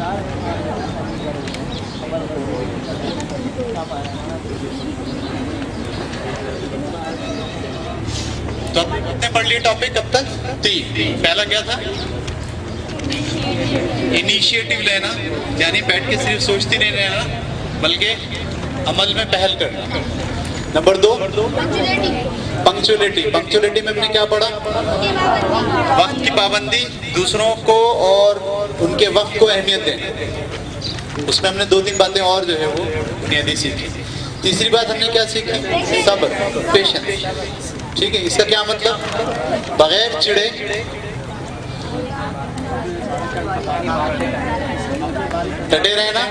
تو آپ نے پڑھ لیا ٹاپک اب تک؟ تین. پہلا کیا تھا؟ انیشیٹو لینا، یعنی بیٹھ کے صرف سوچتی نہیں رہنا بلکہ عمل میں پہل کرنا. Number 2 punctuality. پنکچولیٹی میں ہم نے کیا پڑھا؟ وقت کی پابندی، دوسروں کو اور ان کے وقت کو اہمیت دینا. اس میں ہم نے 2-3 باتیں اور جو ہے وہ بنیادی سیکھی. تیسری بات ہم نے کیا سیکھی؟ صبر، پیشنس. ٹھیک ہے، اس کا کیا مطلب؟ بغیر چڑے ڈٹے رہنا،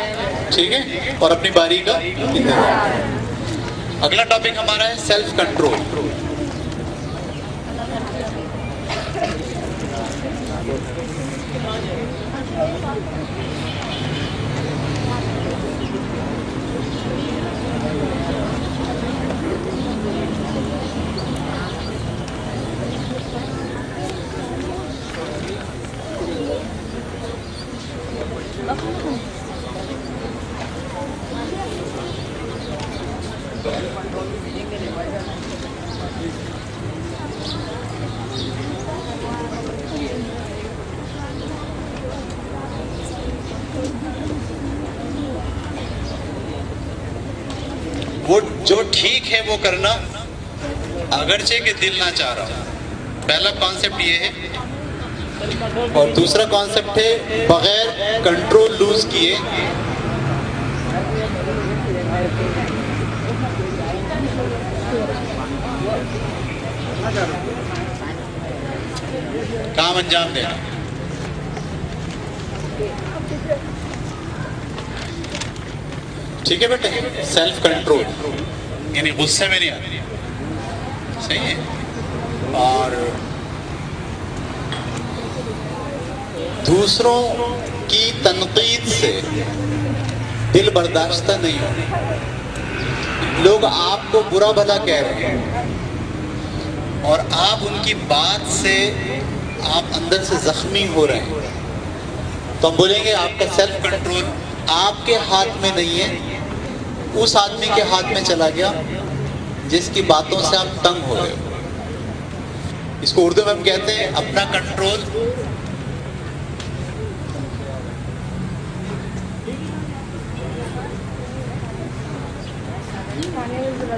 ٹھیک ہے، اور اپنی باری کا انتظار. اگلا ٹاپک ہمارا ہے سیلف کنٹرول. وہ جو ٹھیک ہے وہ کرنا اگرچہ کہ دل نہ چاہ رہا. پہلا کانسیپٹ یہ ہے. اور دوسرا کانسیپٹ ہے بغیر کنٹرول لوز کیے کام انجام دینا. ٹھیک ہے بیٹے، سیلف کنٹرول یعنی غصے میں نہیں آتی. صحیح ہے. اور دوسروں کی تنقید سے دل برداشتہ نہیں ہونا. لوگ آپ کو برا بھلا کہہ رہے ہیں اور آپ ان کی بات سے آپ اندر سے زخمی ہو رہے ہیں، تو ہم بولیں گے آپ کا سیلف کنٹرول آپ کے ہاتھ میں نہیں ہے، اس آدمی کے ہاتھ میں چلا گیا جس کی باتوں سے آپ تنگ ہو رہے ہو. اس کو اردو میں ہم کہتے ہیں اپنا کنٹرول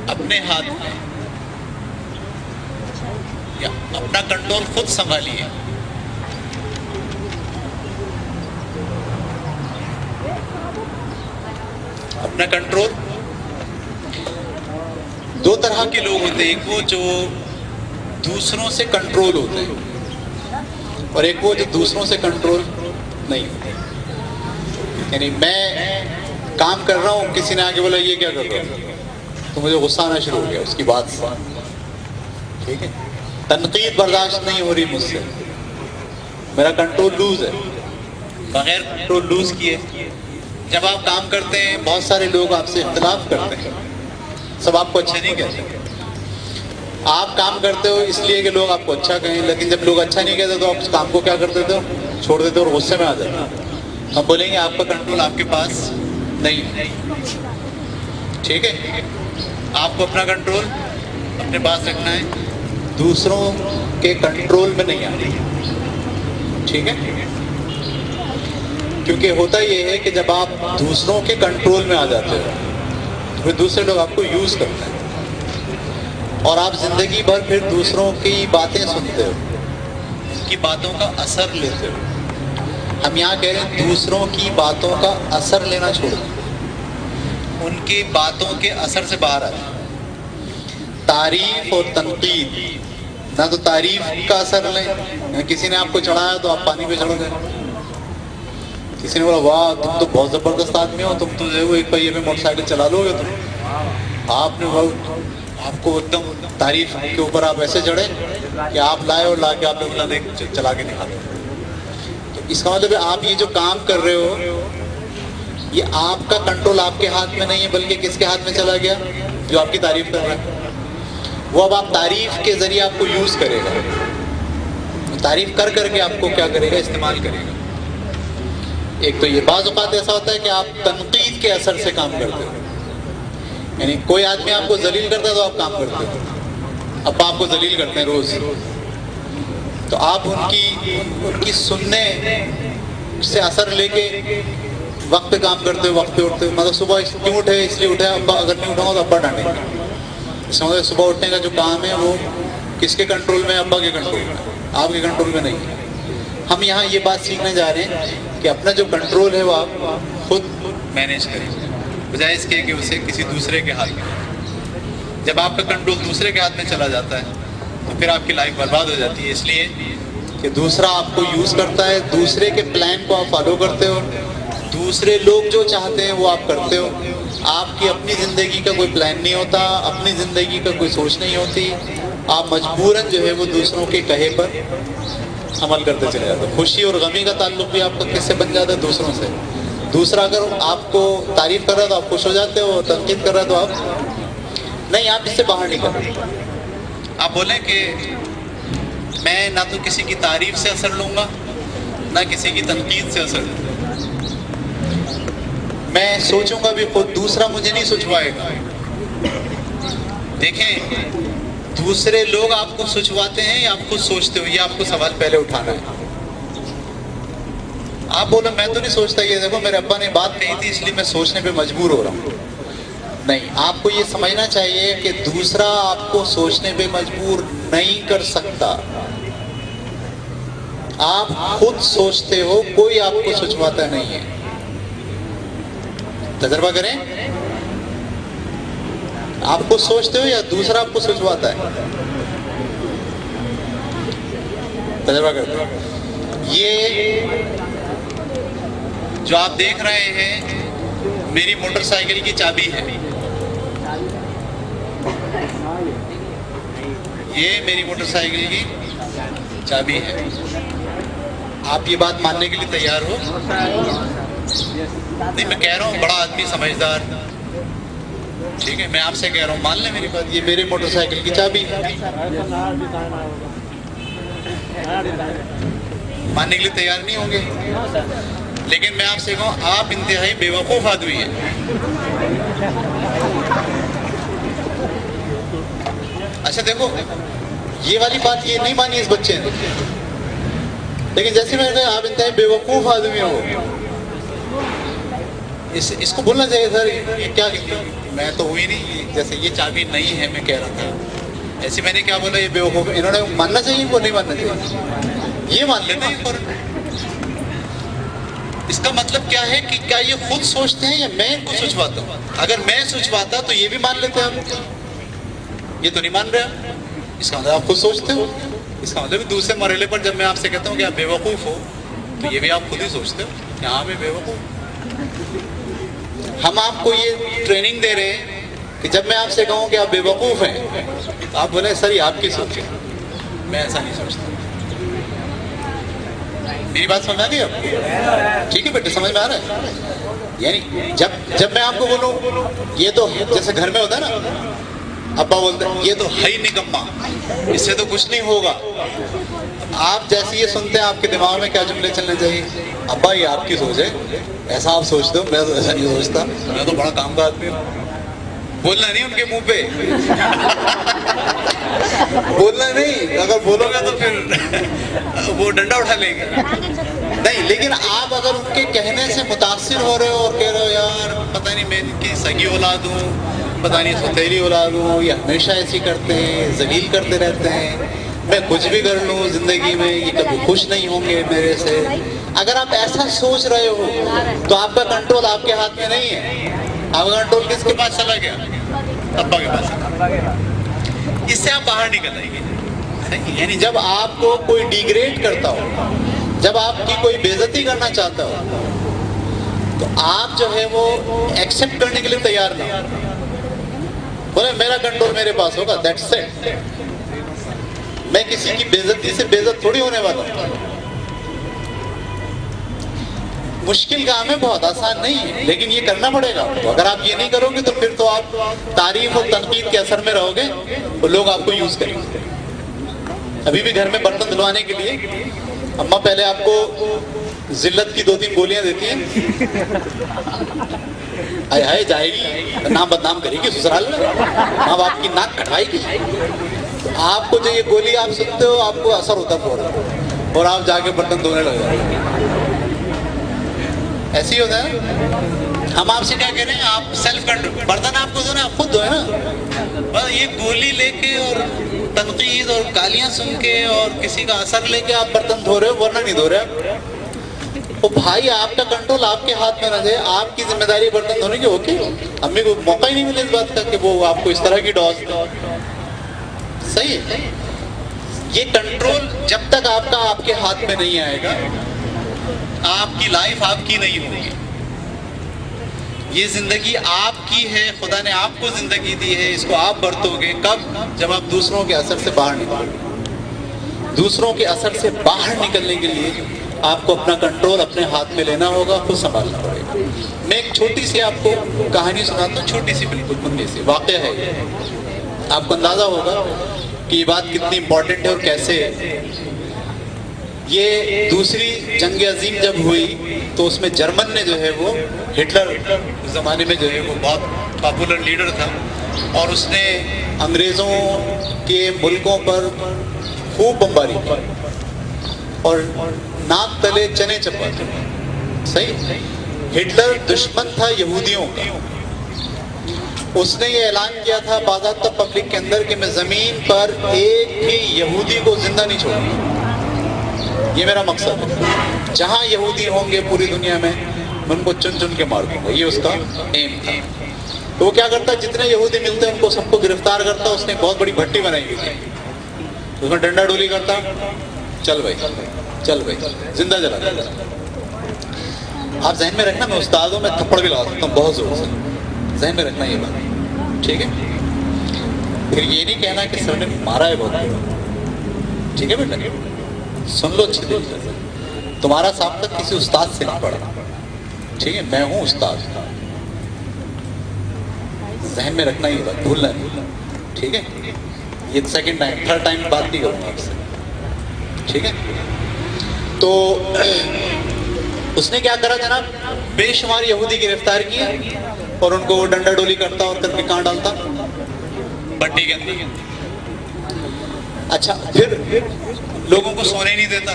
اپنے ہاتھ میں، یا اپنا کنٹرول خود سنبھالیے. اپنا کنٹرول. 2 طرح کے لوگ ہوتے ہیں، ایک وہ جو دوسروں سے کنٹرول ہوتے ہیں اور ایک وہ جو دوسروں سے کنٹرول نہیں ہوتے. یعنی میں کام کر رہا ہوں، کسی نے آگے بولا یہ کیا کر رہا ہوں، تو مجھے غصہ آنا شروع ہو گیا اس کی بات سے. ٹھیک ہے، تنقید برداشت نہیں ہو رہی مجھ سے، میرا کنٹرول لوز ہے. بغیر کنٹرول لوز کیے جب آپ کام کرتے ہیں بہت سارے لوگ آپ سے اختلاف کرتے ہیں، سب آپ کو اچھا نہیں کہتے. آپ کام کرتے ہو اس لیے کہ لوگ آپ کو اچھا کہیں، لیکن جب لوگ اچھا نہیں کہتے تو آپ اس کام کو کیا کر دیتے ہو؟ چھوڑ دیتے ہو اور غصے میں آ جاتے ہو. ہم بولیں گے آپ کا کنٹرول آپ کے پاس نہیں ہے. ٹھیک ہے، آپ کو اپنا کنٹرول اپنے پاس رکھنا ہے، دوسروں کے کنٹرول میں نہیں آنا. ٹھیک ہے، کیونکہ ہوتا یہ ہے کہ جب آپ دوسروں کے کنٹرول میں آ جاتے ہو تو پھر دوسرے لوگ آپ کو یوز کرتے ہیں اور آپ زندگی بھر پھر دوسروں کی باتیں سنتے ہو، اس کی باتوں کا اثر لیتے ہو. ہم یہاں کہہ رہے ہیں دوسروں کی باتوں کا اثر لینا چھوڑو، ان کی باتوں کے اثر سے باہر آئے. تعریف اور تنقید، نہ تو تعریف کا اثر لیں. کسی نے آپ کو چڑھایا تو آپ پانی پہ چڑھ گئے. کسی نے بولا واہ تم تو بہت زبردست آدمی ہو، تم تو جو ہے وہ ایک پہیے میں موٹر سائیکل چلا لو گے. تم آپ نے آپ کو ایک دم تعریف کے اوپر آپ ایسے چڑھے کہ آپ لائے اور لا کے آپ نے بولا دیکھ چلا کے دکھا. تو اس کا مطلب ہے آپ یہ جو کام کر رہے ہو یہ آپ کا کنٹرول آپ کے ہاتھ میں نہیں ہے، بلکہ کس کے ہاتھ میں چلا گیا؟ جو آپ کی تعریف کر رہا ہے. وہ اب آپ تعریف کے ذریعے آپ کو یوز کرے گا، تعریف کر کر کے آپ کو کیا کرے گا؟ استعمال کرے گا. ایک تو یہ بعض اوقات ایسا ہوتا ہے کہ آپ تنقید کے اثر سے کام کرتے ہو، یعنی کوئی آدمی آپ کو ذلیل کرتا ہے تو آپ کام کرتے ہو، ابا آپ کو ذلیل کرتے ہیں روز، تو آپ ان کی سننے سے اثر لے کے وقت پہ کام کرتے ہو، وقت پہ اٹھتے ہو، مطلب صبح کیوں اٹھے اس لیے اٹھے، ابا اگر نہیں اٹھاؤں تو ابا ڈانٹیں گے، اس مطلب صبح اٹھنے کا جو کام ہے وہ کس کے کنٹرول میں؟ ابا کے کنٹرول میں، آپ کے کنٹرول میں نہیں ہے۔ ہم یہاں یہ بات سیکھنے جا رہے ہیں کہ اپنا جو کنٹرول ہے وہ آپ خود مینیج کریں، بجائے اس کے کہ اسے کسی دوسرے کے ہاتھ میں۔ جب آپ کا کنٹرول دوسرے کے ہاتھ میں چلا جاتا ہے تو پھر آپ کی لائف برباد ہو جاتی ہے، اس لیے کہ دوسرا آپ کو یوز کرتا ہے، دوسرے کے پلان کو آپ فالو کرتے ہو، دوسرے لوگ جو چاہتے ہیں وہ آپ کرتے ہو، آپ کی اپنی زندگی کا کوئی پلان نہیں ہوتا، اپنی زندگی کا کوئی سوچ نہیں ہوتی، آپ مجبوراً جو ہے وہ دوسروں کے کہے پر عمل کرتے چلے جاتے ہیں۔ خوشی اور غمی کا تعلق بھی آپ کا کس سے بن جاتا ہے؟ دوسروں سے۔ دوسرا اگر آپ کو تعریف کر رہا ہے تو آپ خوش ہو جاتے ہو، تنقید کر رہا ہے تو آپ نہیں، آپ اس سے باہر نکلیں۔ آپ بولیں کہ میں نہ تو کسی کی تعریف سے اثر لوں گا نہ کسی کی تنقید سے اثر لوں گا، میں سوچوں گا بھی خود، دوسرا مجھے نہیں سوچوائے گا۔ دیکھیں، دوسرے لوگ آپ کو سوچواتے ہیں یا آپ خود سوچتے ہو، یہ آپ کو سوال پہلے اٹھانا ہے۔ آپ بولو میں تو نہیں سوچتا، یہ دیکھو میرے ابا نے بات کہی تھی اس لیے میں سوچنے پہ مجبور ہو رہا ہوں۔ نہیں، آپ کو یہ سمجھنا چاہیے کہ دوسرا آپ کو سوچنے پہ مجبور نہیں کر سکتا، آپ خود سوچتے ہو، کوئی آپ کو سوچواتا نہیں ہے۔ تجربہ کریں، آپ خود سوچتے ہو یا دوسرا آپ کو سوچواتا ہے؟ تجربہ کرتے ہو۔ یہ جو آپ دیکھ رہے ہیں میری موٹر سائیکل کی چابی ہے، یہ میری موٹر سائیکل کی چابی ہے۔ آپ یہ بات ماننے کے لیے تیار ہو؟ نہیں، میں کہہ رہا ہوں بڑا آدمی سمجھدار، ٹھیک ہے، میں آپ سے کہہ رہا ہوں مان لیں میری بات، یہ میرے موٹر سائیکل کی چابی ہے۔ ماننے کے لیے تیار نہیں ہوں گے، لیکن میں آپ سے کہوں آپ انتہائی بیوقوف آدمی ہیں۔ اچھا دیکھو، یہ والی بات یہ نہیں مانی اس بچے نے، لیکن جیسے میں نے کہا آپ انتہائی بیوقوف آدمی ہو، اس کو بولنا چاہیے سر یہ کیا، میں تو ہوئی نہیں، جیسے یہ چابی نہیں ہے میں کہہ رہا تھا، ایسے میں نے کیا بولا یہ بیوقوف، انہوں نے ماننا چاہیے وہ نہیں ماننا چاہیے، یہ مان لینا یہ فوراً۔ اس کا مطلب کیا ہے کہ کیا یہ خود سوچتے ہیں یا میں ان کو سوچواتا ہوں؟ اگر میں سوچواتا تو یہ بھی مان لیتے آپ، یہ تو نہیں مان رہے، اس کا مطلب آپ خود سوچتے ہو، اس کا مطلب دوسرے مرحلے پر جب میں آپ سے کہتا ہوں کہ آپ بیوقوف ہو تو یہ بھی آپ خود ہی سوچتے ہو کہ ہاں میں بیوقوف۔ ہم آپ کو یہ ٹریننگ دے رہے ہیں کہ جب میں آپ سے کہوں کہ آپ بیوقوف ہیں تو آپ بولیں سر یہ آپ کی سوچ ہے، میں ایسا نہیں سوچتا۔ میری بات سمجھ آ گئی آپ کو؟ ٹھیک ہے بیٹے، سمجھ میں آ رہا ہے؟ یعنی جب میں آپ کو بولوں یہ تو جیسے گھر میں ہوتا ہے نا، ابا بولتے ہیں یہ تو ہے ہی نکما، اس سے تو کچھ نہیں ہوگا، آپ جیسے یہ سنتے ہیں آپ کے دماغ میں کیا جملے چلنے چاہیے؟ ابا یہ آپ کی سوچ ہے، ایسا آپ سوچتے ہو، میں تو ایسا نہیں سوچتا، میں تو بڑا کام کا آدمی ہوں۔ بولنا نہیں ان کے منہ پہ، بولنا نہیں، اگر بولو گے تو پھر وہ ڈنڈا اٹھا لیں گے۔ نہیں، لیکن آپ اگر ان کے کہنے سے متاثر ہو رہے ہو اور کہہ رہے ہو یار پتہ نہیں میں ان کی سگی اولاد ہوں، پتہ نہیں ستیری اولاد ہوں، یہ ہمیشہ ایسی کرتے ہیں، ذلیل کرتے رہتے ہیں، میں کچھ بھی کر لوں زندگی میں یہ کبھی خوش نہیں ہوں گے میرے سے، اگر آپ ایسا سوچ رہے ہو تو آپ کا کنٹرول آپ کے ہاتھ میں نہیں ہے، آپ کا کنٹرول کس کے پاس چلا گیا؟ ابا کے پاس۔ اس سے آپ باہر نکل آئیں گے۔ یعنی جب آپ کو کوئی ڈیگریڈ کرتا ہو، جب آپ کی کوئی بے عزتی کرنا چاہتا ہو تو آپ جو ہے وہ ایکسپٹ کرنے کے لیے تیار نہ ہو، بولے میرا کنٹرول میرے پاس ہوگا، دیٹس اٹ، میں کسی کی بے عزتی سے بے عزت تھوڑی ہونے والا ہوں۔ مشکل کام ہے، بہت آسان نہیں ہے، لیکن یہ کرنا پڑے گا۔ اگر آپ یہ نہیں کرو گے تو پھر تو آپ تعریف اور تنقید کے اثر میں رہو گے اور لوگ آپ کو یوز کریں گے۔ ابھی بھی گھر میں برتن دھلوانے کے لیے اماں پہلے آپ کو ذلت کی 2-3 گولیاں دیتی ہیں، آئے ہائے جائے گی، نام بدنام کرے گی سسرال میں، ماں باپ کی ناک کٹوائے گی. آپ کو جو یہ گولی آپ سنتے ہو آپ کو اثر ہوتا فوراً اور آپ جا کے برتن دھونے لگ جاتے ہیں. ایسے ہی ہوتا ہے. ہم آپ سے کیا کہہ رہے ہیں؟ آپ سیلف کنٹرول، برتن آپ کو دھونا آپ خود دھوئے نا. بس یہ گولی لے کے اور تنقید اور گالیاں سن کے اور کسی کا اثر لے کے آپ برتن دھو رہے ہو، ورنہ نہیں دھو رہے آپ. وہ بھائی آپ کا کنٹرول آپ کے ہاتھ میں نہ دے، آپ کی ذمہ داری برتن دھونے کی. اوکے، امی کو موقع ہی نہیں ملے اس بات کا کہ وہ آپ کو اس طرح کی ڈوز دے. صحیح ہے. یہ کنٹرول جب تک آپ کا آپ کے ہاتھ میں نہیں آئے گا، آپ کی لائف آپ کی نہیں ہوگی. یہ زندگی آپ کی ہے، خدا نے آپ کو زندگی دی ہے، اس کو آپ برتو گے کب؟ جب آپ دوسروں کے اثر سے باہر نکلو گے. دوسروں کے اثر سے باہر نکلنے کے لیے آپ کو اپنا کنٹرول اپنے ہاتھ میں لینا ہوگا، خود سنبھالنا پڑے گا. میں ایک چھوٹی سی آپ کو کہانی سناتا ہوں، چھوٹی سی بالکل منی سی واقعہ ہے. آپ کو اندازہ ہوگا کہ یہ بات کتنی امپورٹنٹ ہے اور کیسے ہے. یہ دوسری جنگ عظیم جب ہوئی تو اس میں جرمن نے جو ہے وہ، ہٹلر اس زمانے میں جو ہے وہ بہت پاپولر لیڈر تھا، اور اس نے انگریزوں کے ملکوں پر خوب بمباری کی اور ناک تلے چنے چپاتے. صحیح. ہٹلر دشمن تھا یہودیوں کا. اس نے یہ اعلان کیا تھا باضابطہ پبلک کے اندر کہ میں زمین پر ایک بھی یہودی کو زندہ نہیں چھوڑوں گا. یہ میرا مقصد ہے. جہاں یہودی ہوں گے پوری دنیا میں ان کو چن چن کے مار دوں گا. یہ اس کا ایم تھا. تو وہ کیا کرتا، جتنے یہودی ملتے ان کو سب کو گرفتار کرتا. اس نے بہت بڑی بھٹی بنائی ہوئی تھی، اس میں ڈنڈا ڈولی کرتا، چل بھائی چل بھائی زندہ جلا دیتا. آپ ذہن میں رکھنا، میں استادوں میں تھپڑ بھی لگا سکتا ہوں بہت زور سے. ذہن میں رکھنا یہ بات، ٹھیک ہے؟ پھر یہ نہیں کہنا کہ سر نے مارا ہے بہت. ٹھیک ہے بیٹا؟ سن لو اچھی طریقے سے. تمہارا سابقہ کسی استاد سے نہیں پڑا، ٹھیک ہے؟ میں ہوں استاد. ذہن میں رکھنا یہ بات، بھولنا نہیں. ٹھیک ہے؟ یہ سیکنڈ ٹائم، تھرڈ ٹائم بات نہیں کروں گا آپ سے. ٹھیک ہے؟ تو اس نے کیا کرا جناب، بے شمار یہودی گرفتار کیا اور ان کو وہ ڈنڈا ڈولی کرتا اور کر کے کہاں ڈالتا؟ بٹی کے اندر. اچھا، پھر لوگوں کو سونے نہیں دیتا.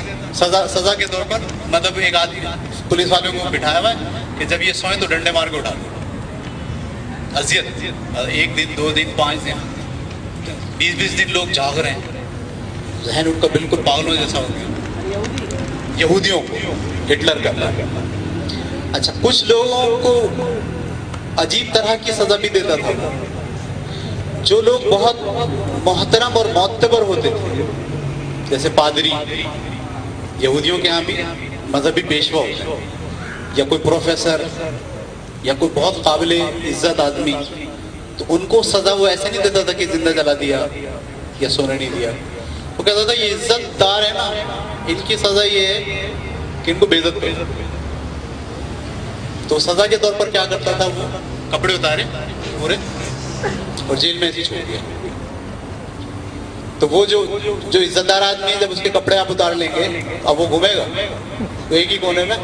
سزا کے طور پر مطلب ایک آدمی پولیس والوں کو بٹھایا ہوا ہے کہ جب یہ سوئیں تو ڈنڈے مار کے اٹھا دو. اذیت 1 دن 2 دن 5 دن 20 دن لوگ جاگ رہے ہیں. ذہن ان کا بالکل پاگلوں جیسا ہو گیا یہودیوں کو ہٹلر کا. اچھا، کچھ لوگوں کو عجیب طرح کی سزا بھی دیتا تھا. جو لوگ بہت محترم اور معتبر ہوتے تھے، جیسے پادری، یہودیوں کے ہاں بھی مذہبی پیشوا ہوتے ہیں، یا کوئی پروفیسر یا کوئی بہت قابل عزت آدمی، تو ان کو سزا وہ ایسے نہیں دیتا تھا کہ زندہ جلا دیا یا سونے نہیں دیا. وہ کہتا تھا یہ عزت دار ہے نا، ان کی سزا یہ ہے کہ ان کو بے عزت کرو. تو سزا کے طور پر کیا کرتا تھا، وہ کپڑے اتارے پورے اور جیل میں ایسے چھوڑ دیا. تو وہ جو عزت دار آدمی ہے، جب اس کے کپڑے آپ اتار لیں گے اب وہ گھومے گا تو ایک ہی کونے میں،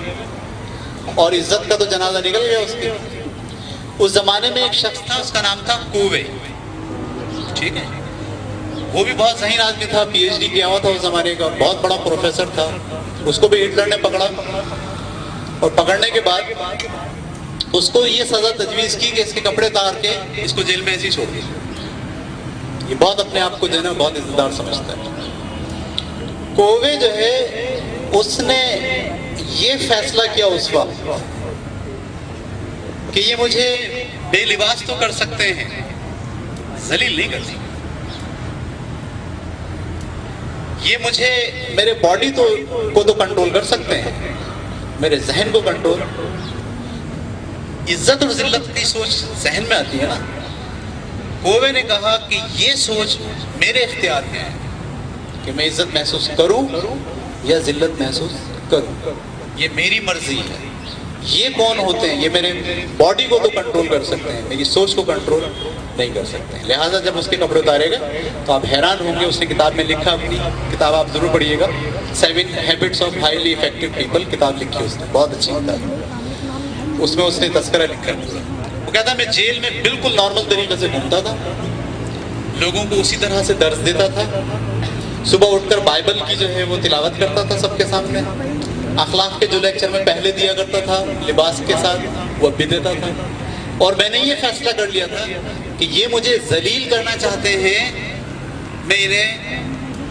اور عزت کا تو جنازہ نکل گیا اس کے. اس زمانے میں ایک شخص تھا، اس کا نام تھا کووے. ٹھیک ہے؟ وہ بھی بہت ذہین آدمی تھا، PhD کیا ہوا تھا اس زمانے کا، بہت بڑا پروفیسر تھا. اس کو بھی ہٹلر نے پکڑا اور پکڑنے کے بعد اس کو یہ سزا تجویز کی کہ اس کے کپڑے اتار کے اس کو جیل میں ایسے ہی چھوڑ دیا. یہ بہت اپنے آپ کو جو ہے نا بہت عزت دار سمجھتا ہے. کووے جو ہے اس نے یہ فیصلہ کیا اس وقت کہ یہ مجھے بے لباس تو کر سکتے ہیں، ذلیل نہیں کر سکتے. یہ مجھے میرے باڈی کو تو کنٹرول کر سکتے ہیں، میرے ذہن کو کنٹرول. عزت اور ذلت کی سوچ ذہن میں آتی ہے نا. کووے نے کہا کہ یہ سوچ میرے اختیار میں ہے کہ میں عزت محسوس کروں یا ذلت محسوس کروں. یہ میری مرضی ہے. یہ کون ہوتے ہیں؟ یہ میرے باڈی کو تو کنٹرول کر سکتے ہیں، میری سوچ کو کنٹرول نہیں کر سکتے ہیں۔ لہٰذا جب اس کے کپڑے اتارے گا تو آپ حیران ہوں گے، اس نے کتاب میں لکھا، اپنی کتاب آپ ضرور پڑھیے گا، 7 habits of highly effective people, کتاب لکھی اس نے، بہت اچھی کتاب۔ اس میں اس نے تذکرہ لکھا، وہ کہتا ہے میں جیل میں بالکل نارمل طریقے سے گھومتا تھا، لوگوں کو اسی طرح سے درس دیتا تھا، صبح اٹھ کر بائبل کی جو ہے وہ تلاوت کرتا تھا سب کے سامنے، اخلاق کے جو لیکچر میں پہلے دیا کرتا تھا لباس کے ساتھ وہ بھی دیتا تھا، اور میں نے یہ فیصلہ کر لیا تھا کہ یہ مجھے ذلیل کرنا چاہتے ہیں، میں انہیں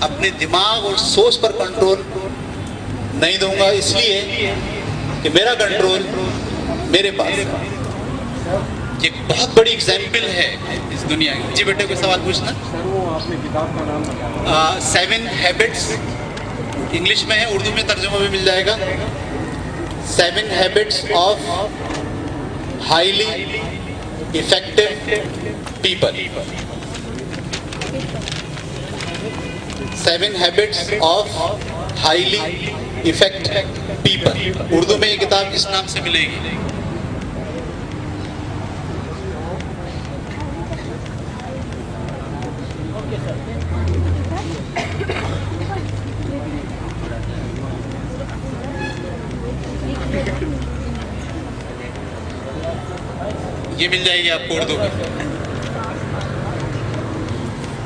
اپنے دماغ اور سوچ پر کنٹرول نہیں دوں گا، اس لیے کہ میرا کنٹرول میرے پاس ہے۔ یہ بہت بڑی اگزامپل ہے اس دنیا کی۔ جی بیٹے کوئی سوال پوچھنا؟ آپ نے کتاب کا نام بتایا۔ 7 ہیبٹس، انگلش میں ہے، اردو میں ترجمہ بھی مل جائے گا، 7 habits of highly effective people, 7 habits of highly effective people, Urdu میں یہ کتاب اس نام سے ملے گی۔ یہ مل جائے گی آپ کو اردو میں۔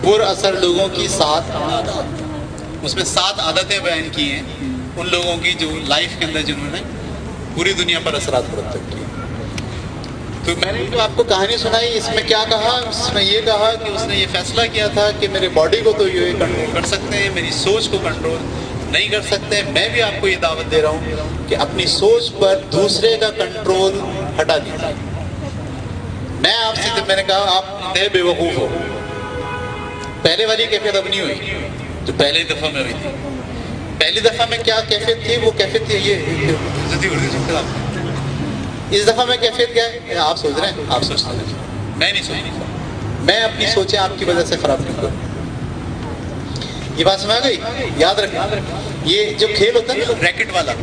پر اثر لوگوں کی 7 عادات، اس میں 7 عادتیں بیان کی ہیں ان لوگوں کی جو لائف کے اندر جنہوں نے پوری دنیا پر اثرات مرتب کیے۔ تو میں نے جو آپ کو کہانی سنائی، اس میں کیا کہا؟ اس میں یہ کہا کہ اس نے یہ فیصلہ کیا تھا کہ میرے باڈی کو تو یہ کنٹرول کر سکتے ہیں، میری سوچ کو کنٹرول نہیں کر سکتے۔ میں بھی آپ کو یہ دعوت دے رہا ہوں کہ اپنی سوچ پر دوسرے کا کنٹرول ہٹا دیجیے۔ میں آپ سے میں نے کہا آپ انتہائی بے وقوف ہو، پہلے والی کیفیت اب نہیں ہوئی جو پہلی دفعہ میں ہوئی تھی۔ پہلی دفعہ میں کیا کیفیت تھی؟ وہ کیفیت تھی یہ، اس دفعہ میں کیفیت کیا ہے؟ آپ سوچ رہے ہیں، آپ سوچتے ہیں، میں نہیں سوچتا، میں اپنی سوچیں آپ کی وجہ سے خراب نہیں کروں۔ یہ بات سمجھ گئی؟ یاد رکھیں، یہ جو کھیل ہوتا ہے نا ریکٹ والا،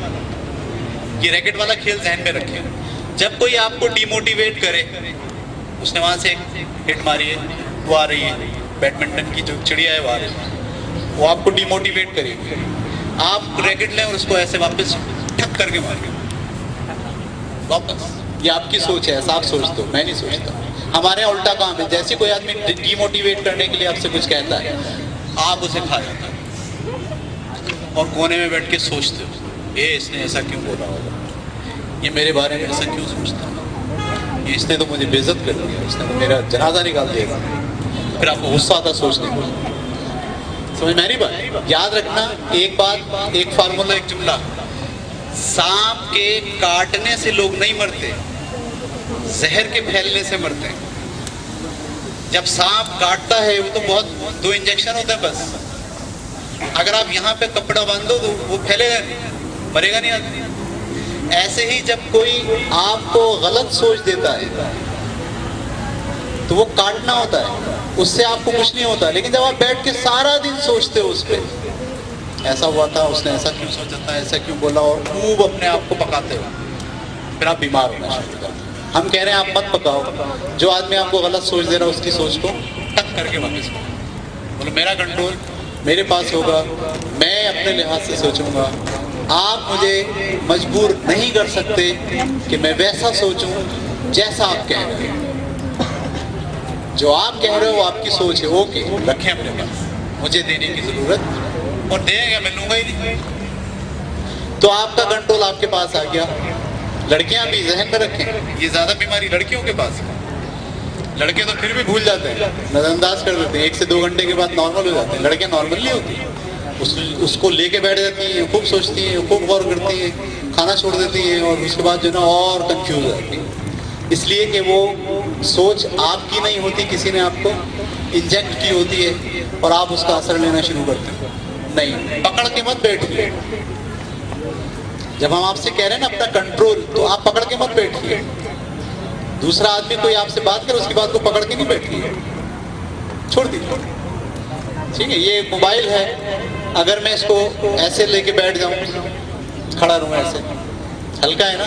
یہ ریکٹ والا کھیل ذہن میں رکھیں۔ جب کوئی آپ کو ڈی موٹیویٹ کرے، اس نے وہاں سے ایک ہٹ ماری ہے، وہ آ رہی ہے، بیڈمنٹن کی جو چڑیا ہے وہ آ رہی ہے، وہ آپ کو ڈی موٹیویٹ کرے گی، آپ ریکٹ لیں اور اس کو ایسے واپس ٹھک کر کے ماریں واپس۔ یہ آپ کی سوچ ہے، ایسا آپ سوچتے ہو، میں نہیں سوچتا۔ ہمارے یہاں الٹا کام ہے، جیسے کوئی آدمی ڈی موٹیویٹ کرنے کے لیے آپ سے کچھ کہتا ہے، آپ اسے کھا جاتے ہیں اور کونے میں بیٹھ کے سوچتے ہو، اس نے ایسا کیوں بولا ہوگا، یہ میرے بارے میں ایسا کیوں سوچتا ہے، اس نے تو مجھے بے عزت کر دیا، اس نے تو میرا جنازہ نکال دیا گا۔ پھر آپ کو غصہ آتا سوچنے کو، سمجھ میں نہیں بات؟ یاد رکھنا ایک بات، ایک فارمولا، ایک جملہ، سانپ کے کاٹنے سے لوگ نہیں مرتے، زہر کے پھیلنے سے مرتے ہیں۔ جب سانپ کاٹتا ہے وہ تو بہت 2 انجیکشن ہوتے ہیں بس، اگر آپ یہاں پہ کپڑا باندھو تو وہ پھیلے گا نہیں، مرے گا نہیں آدمی۔ ایسے ہی جب کوئی آپ کو غلط سوچ دیتا ہے تو وہ کاٹنا ہوتا ہے، اس سے آپ کو کچھ نہیں ہوتا، لیکن جب آپ بیٹھ کے سارا دن سوچتے ہو اس پہ، ایسا ہوا تھا، اس نے ایسا کیوں سوچا تھا، ایسا کیوں بولا، اور خوب اپنے آپ کو پکاتے ہو، پھر آپ بیمار ہونا شروع کرتے ہیں۔ ہم کہہ رہے ہیں آپ مت پکاؤ، جو آدمی آپ کو غلط سوچ دے رہا ہے اس کی سوچ کو ٹک کر کے واپس بولو میرا کنٹرول میرے پاس ہوگا، میں اپنے لحاظ سے سوچوں گا، آپ مجھے مجبور نہیں کر سکتے کہ میں ویسا سوچوں جیسا آپ کہہ رہے ہیں۔ جو آپ کہہ رہے ہو وہ آپ کی سوچ ہے، اوکے رکھیں اپنے پاس، مجھے دینے کی ضرورت، اور دیں گا میں لوں گا ہی نہیں، تو آپ کا کنٹرول آپ کے پاس آ گیا۔ لڑکیاں بھی ذہن میں رکھیں، یہ زیادہ بیماری لڑکیوں کے پاس ہے، لڑکے تو پھر بھی بھول جاتے ہیں، نظر انداز کر دیتے ہیں، 1 سے 2 گھنٹے کے بعد نارمل ہو جاتے ہیں، لڑکیاں نارمل نہیں ہوتی، اس کو لے کے بیٹھ جاتی ہیں، خوب سوچتی ہیں، خوب غور کرتی ہیں، کھانا چھوڑ دیتی ہیں، اور اس کے بعد جو ہے نا اور کنفیوز ہو جاتی ہیں، اس لیے کہ وہ سوچ آپ کی نہیں ہوتی، کسی نے آپ کو انجیکٹ کی ہوتی ہے اور آپ اس کا اثر لینا شروع کرتے ہیں۔ نہیں، پکڑ کے مت بیٹھیے، جب ہم آپ سے کہہ رہے ہیں نا اپنا کنٹرول، تو آپ پکڑ کے مت بیٹھیے، دوسرا آدمی کوئی آپ سے بات کرے اس کی بات کو پکڑ کے نہیں بیٹھیے، چھوڑ دیجیے، ٹھیک ہے؟ یہ موبائل ہے، اگر میں اس کو ایسے لے کے بیٹھ جاؤں، کھڑا رہوں ایسے، ہلکا ہے نا،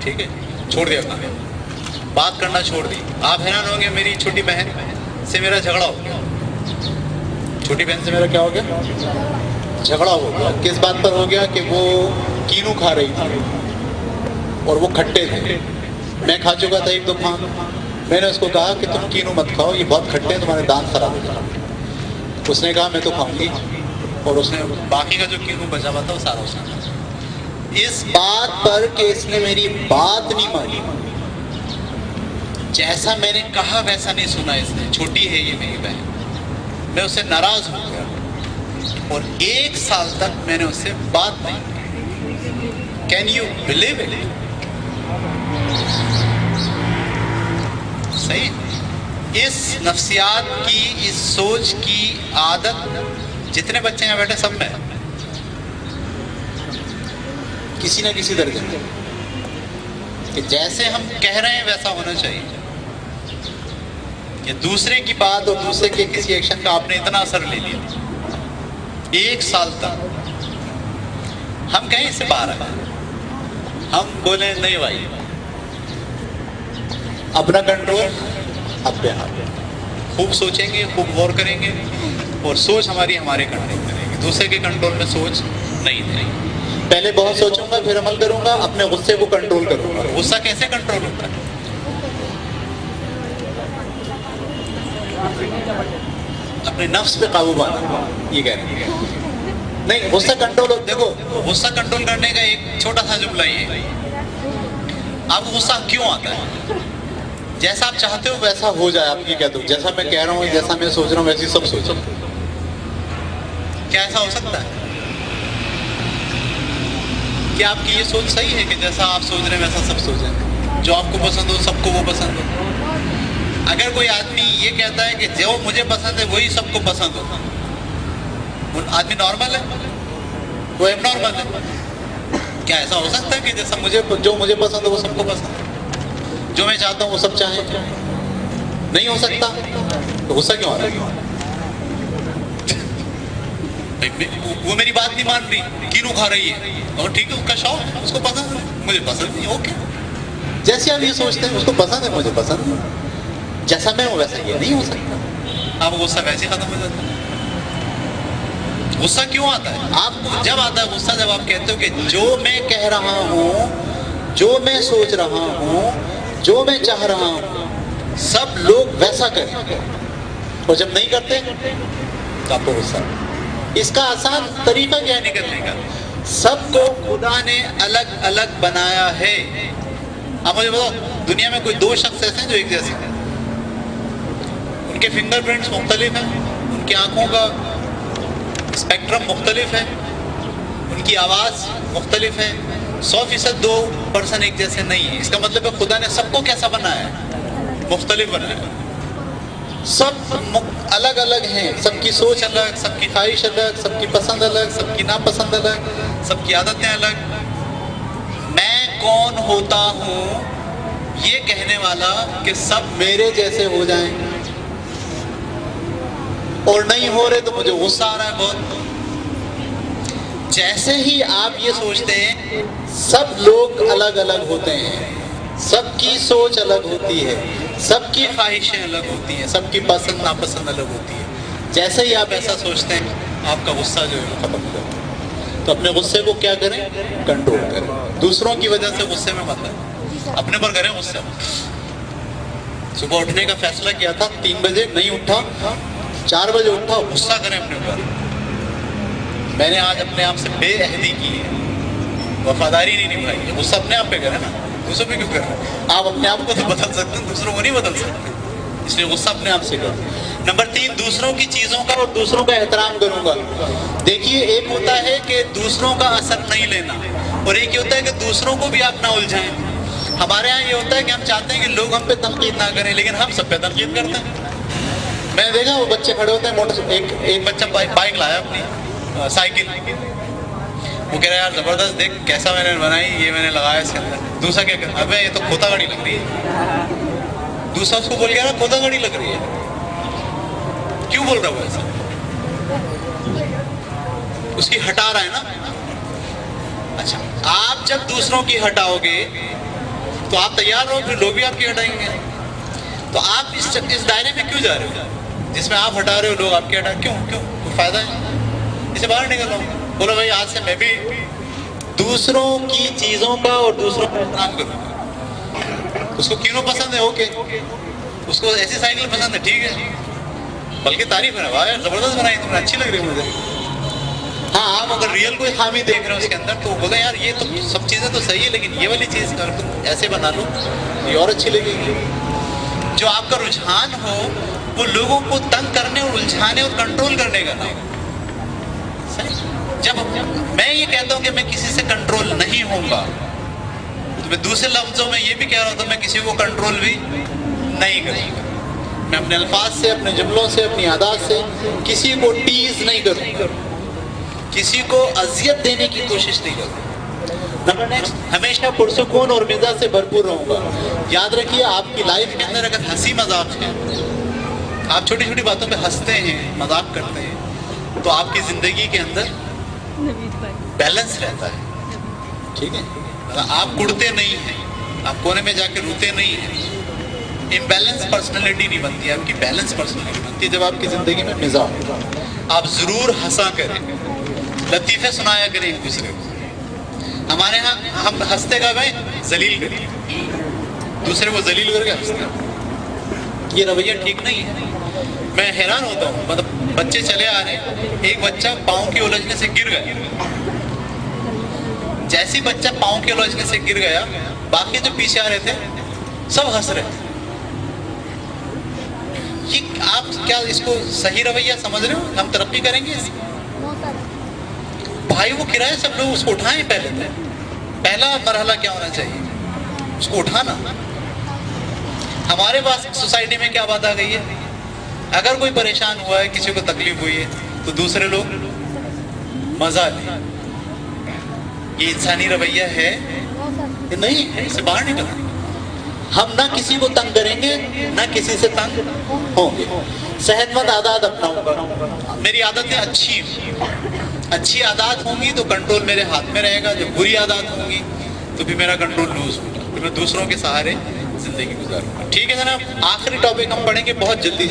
ٹھیک ہے, چھوڑ دیا کھانا, بات کرنا چھوڑ دی. آپ حیران ہوں گے, میری چھوٹی بہن سے میرا جھگڑا ہو گیا. چھوٹی بہن سے میرا کیا ہو گیا؟ جھگڑا ہو گیا. کس بات پر ہو گیا؟ کہ وہ کینو کھا رہی تھی اور وہ کھٹے تھے. میں کھا چکا تھا ایک دفعہ. میں نے اس کو کہا کہ تم کینو مت کھاؤ, یہ بہت کھٹے ہیں, تمہارے دانت خراب ہو جائیں. اس نے کہا میں تو کھاؤں گی, اور اس نے باقی کا جو کینو بچا ہوا تھا وہ سارا اس نے کھایا. اس بات پر کہ اس نے میری بات نہیں مانی, جیسا میں نے کہا ویسا نہیں سنا اس نے. چھوٹی ہے یہ میری بہن. میں اس سے ناراض ہو گیا اور 1 سال تک میں نے اس سے بات نہیں کی. Can you believe it? صحیح. اس نفسیات کی, اس سوچ کی عادت جتنے بچے ہیں بیٹھے سب میں کسی نہ کسی درجے میں, کہ جیسے ہم کہہ رہے ہیں ویسا ہونا چاہیے. کہ دوسرے کی بات اور دوسرے کے کسی ایکشن کا آپ نے اتنا اثر لے لیا 1 سال تک. ہم کہیں سے باہر آئے, ہم بولیں نہیں بھائی, اپنا کنٹرول اپنے ہاتھ. خوب سوچیں گے, خوب غور کریں گے, اور سوچ ہماری ہمارے کنٹرول میں رہے گی. دوسرے کے کنٹرول میں سوچ نہیں. پہلے بہت سوچوں گا, پھر عمل کروں گا, اپنے غصے کو کنٹرول کروں گا. غصہ کیسے کنٹرول ہوتا ہے؟ اپنے نفس پہ قابو پانا, یہ کہہ رہے ہیں. نہیں, غصہ کنٹرول, دیکھو غصہ کنٹرول کرنے کا ایک چھوٹا سا جملہ یہ ہے. آپ کو غصہ کیوں آتا ہے؟ جیسا آپ چاہتے ہو ویسا ہو جائے. آپ یہ کہتے ہو جیسا میں کہہ رہا ہوں, جیسا میں سوچ رہا ہوں ویسے سب سوچو. کیا ایسا ہو سکتا ہے؟ کیا آپ کی یہ سوچ صحیح ہے کہ جیسا آپ سوچ رہے ہیں ویسا سب سوچیں؟ جو آپ کو پسند ہو سب کو وہ پسند ہو. اگر کوئی آدمی یہ کہتا ہے کہ جو مجھے پسند ہے وہی سب کو پسند ہو, وہ آدمی نارمل ہے؟ وہ ایب نارمل ہے؟ کیا ایسا ہو سکتا ہے کہ جیسا جو مجھے پسند ہے وہ سب کو پسند ہے؟ جو میں چاہتا ہوں وہ سب چاہیں؟ نہیں ہو سکتا. تو غصہ کیوں آ رہا ہے؟ وہ میری بات نہیں مان رہی, کینو کھا رہی ہے, اور ٹھیک ہے اس کا شوق, اس کو پسند ہے, مجھے پسند نہیں. اوکے, جیسے آپ یہ سوچتے ہیں اس کو پسند ہے, مجھے پسند ہے, جیسا میں ہوں ویسا یہ نہیں ہو سکتا. آپ غصہ ویسے ختم ہو جاتا ہے. غصہ کیوں آتا ہے آپ کو؟ جب آتا ہے غصہ جب آپ کہتے ہو کہ جو میں کہہ رہا ہوں, جو میں سوچ رہا ہوں, جو میں چاہ رہا ہوں سب لوگ ویسا کریں, اور جب نہیں کرتے تو آپ کو غصہ. اس کا آسان طریقہ کیا ہے نکلنے کا؟ سب کو خدا نے الگ الگ بنایا ہے. اب مجھے بتاؤ, دنیا میں کوئی 2 شخص ایسے ہیں جو ایک جیسے ہیں؟ ان کے فنگر پرنٹس مختلف ہیں, ان کی آنکھوں کا اسپیکٹرم مختلف ہے, ان کی آواز مختلف ہے. 100% 2 پرسن ایک جیسے نہیں ہیں. اس کا مطلب ہے خدا نے سب کو کیسا بنایا ہے؟ مختلف بنایا ہے. سب الگ الگ ہیں, سب کی سوچ الگ, سب کی خواہش الگ, سب کی پسند الگ, سب کی ناپسند الگ, سب کی عادتیں الگ. میں کون ہوتا ہوں یہ کہنے والا کہ سب میرے جیسے ہو جائیں, اور نہیں ہو رہے تو مجھے غصہ آ رہا ہے بہت. جیسے ہی آپ یہ سوچتے ہیں سب لوگ الگ الگ ہوتے ہیں, سب کی سوچ الگ ہوتی ہے, سب کی خواہشیں الگ ہوتی ہیں, سب کی پسند ناپسند الگ ہوتی ہے. جیسے ہی آپ ایسا سوچتے ہیں آپ کا غصہ جو ہے ختم ہو جاتا ہے. تو اپنے غصے کو کیا کریں؟ کنٹرول کریں. دوسروں کی وجہ سے غصے میں مت آئیں, اپنے پر کریں غصہ. صبح اٹھنے کا فیصلہ کیا تھا 3 بجے, نہیں اٹھا, 4 بجے اٹھا, غصہ کریں اپنے اوپر. میں نے آج اپنے آپ سے بے عہدی کی ہے, وفاداری نہیں نبھائی ہے. غصہ اپنے آپ پہ کریں نا, دوسروں پہ کیوں کر رہے ہیں؟ آپ اپنے آپ کو تو بدل سکتے ہیں, دوسروں کو نہیں بدل سکتے, اس لیے غصہ اپنے آپ سے کریں. نمبر 3, دوسروں کی چیزوں کا اور دوسروں کا احترام کروں گا. دیکھیے, ایک ہوتا ہے کہ دوسروں کا اثر نہیں لینا, اور ایک یہ ہوتا ہے کہ دوسروں کو بھی آپ نہ الجھائیں. ہمارے یہاں یہ ہوتا ہے کہ ہم چاہتے ہیں کہ لوگ ہم پہ تنقید نہ کریں, لیکن ہم سب پہ تنقید کرتے ہیں. میں نے دیکھا وہ بچے کھڑے ہوتے ہیں, ایک بچہ بائک لایا اپنی سائیکل, وہ کہہ رہا ہے یار زبردست, دیکھ کیسا میں نے بنائی, یہ میں نے لگایا اس کے اندر. دوسرا کیا کہتا ہے, ابے یہ تو کھوتا گاڑی لگ رہی ہے. دوسرا اس کو بول گیا نا کھوتا گاڑی لگ رہی ہے. کیوں بول رہا ہے وہ ایسا؟ اس کی ہٹا رہا ہے نا. اچھا, آپ جب دوسروں کی ہٹاؤ گے تو آپ تیار رہو، پھر لوگ بھی آپ کی ہٹائیں گے. تو آپ اس دائرے میں کیوں جا رہے ہو جس میں آپ ہٹا رہے ہو لوگ آپ کے ہٹا؟ کیوں کوئی فائدہ ہے؟ اسے باہر نکل رہا ہوں. بولو بھائی آج سے میں بھی دوسروں کی چیزوں کا اور دوسروں کا احترام کروں. اس کو کینو پسند ہے، اوکے، اس کو ایسی سائیکل پسند ہے، ٹھیک ہے، بلکہ تعریف ہے نا، واہ یار زبردست بنائی تم نے، اچھی لگ رہی ہے مجھے. ہاں آپ اگر ریئل کوئی خامی دیکھ رہے ہو اس کے اندر تو بولے یار یہ تو سب چیزیں تو صحیح ہے، لیکن یہ والی چیز اگر تم ایسے بنا لو یہ اور اچھی لگے گی. جو آپ کا رجحان ہو وہ لوگوں کو تنگ کرنے اور الجھانے اور کنٹرول کرنے کا نام. جب میں یہ کہتا ہوں کہ میں کسی سے کنٹرول نہیں ہوں گا تو میں دوسرے لفظوں میں یہ بھی کہہ رہا ہوں میں کسی کو کنٹرول بھی نہیں کروں گا. میں اپنے الفاظ سے، اپنے جملوں سے، اپنی عادات سے کسی کو ٹیز نہیں کروں گا، کسی کو اذیت دینے کی کوشش نہیں کروں. نمبر نیکسٹ، ہمیشہ پرسکون اور مزاج سے بھرپور رہوں گا. یاد رکھیے آپ کی لائف کے اندر اگر ہنسی مذاق ہے، آپ چھوٹی چھوٹی باتوں پہ ہنستے ہیں، مذاق کرتے ہیں، تو آپ کی زندگی کے اندر بیلنس رہتا ہے. ٹھیک ہے، آپ کڑتے نہیں ہیں، آپ کونے میں جا کے روتے نہیں ہیں، امبیلنس پرسنالٹی نہیں بنتی، آپ کی بیلنس پرسنالٹی بنتی ہے. جب آپ کی زندگی میں مزاح، آپ ضرور ہنسا کریں، لطیفے سنایا کریں ایک دوسرے کو. ہمارے ہاں ہم ہنستے کا بھائی ذلیل کریں، دوسرے کو ذلیل کر کے ہنستے ہیں، یہ رویہ ٹھیک نہیں ہے. میں حیران ہوتا ہوں، مطلب بچے چلے آ رہے ہیں، ایک بچہ پاؤں کی الجھنے سے گر گیا، جیسی بچہ پاؤں کے الجھنے سے گر گیا باقی جو پیچھے آ رہے تھے سب ہنس رہے تھے. یہ آپ کیا اس کو صحیح رویہ سمجھ رہے ہو؟ ہم ترقی کریں گے اس بھائی؟ وہ کرایہ سب لوگ اس کو اٹھائیں. پہلا مرحلہ کیا ہونا چاہیے؟ اس کو اٹھانا. ہمارے پاس سوسائٹی میں کیا بات آ گئی ہے، اگر کوئی پریشان ہوا ہے، کسی کو تکلیف ہوئی ہے تو دوسرے لوگ مزہ لیں. یہ انسانی رویہ ہے؟ یہ نہیں ہے، اس سے باہر نکلنا. ہم نہ کسی کو تنگ کریں گے نہ کسی سے تنگ ہوں گے. صحت مند عادات اپناؤں گا. میری عادتیں اچھی عادات ہوں گی تو کنٹرول میرے ہاتھ میں رہے گا. جب بری عادات ہوں گی تو بھی میرا کنٹرول لوز ہوگا، تو میں دوسروں کے سہارے زندگی گزاروں گا. ٹھیک ہے جناب، آخری ٹاپک ہم پڑھیں گے بہت جلدی.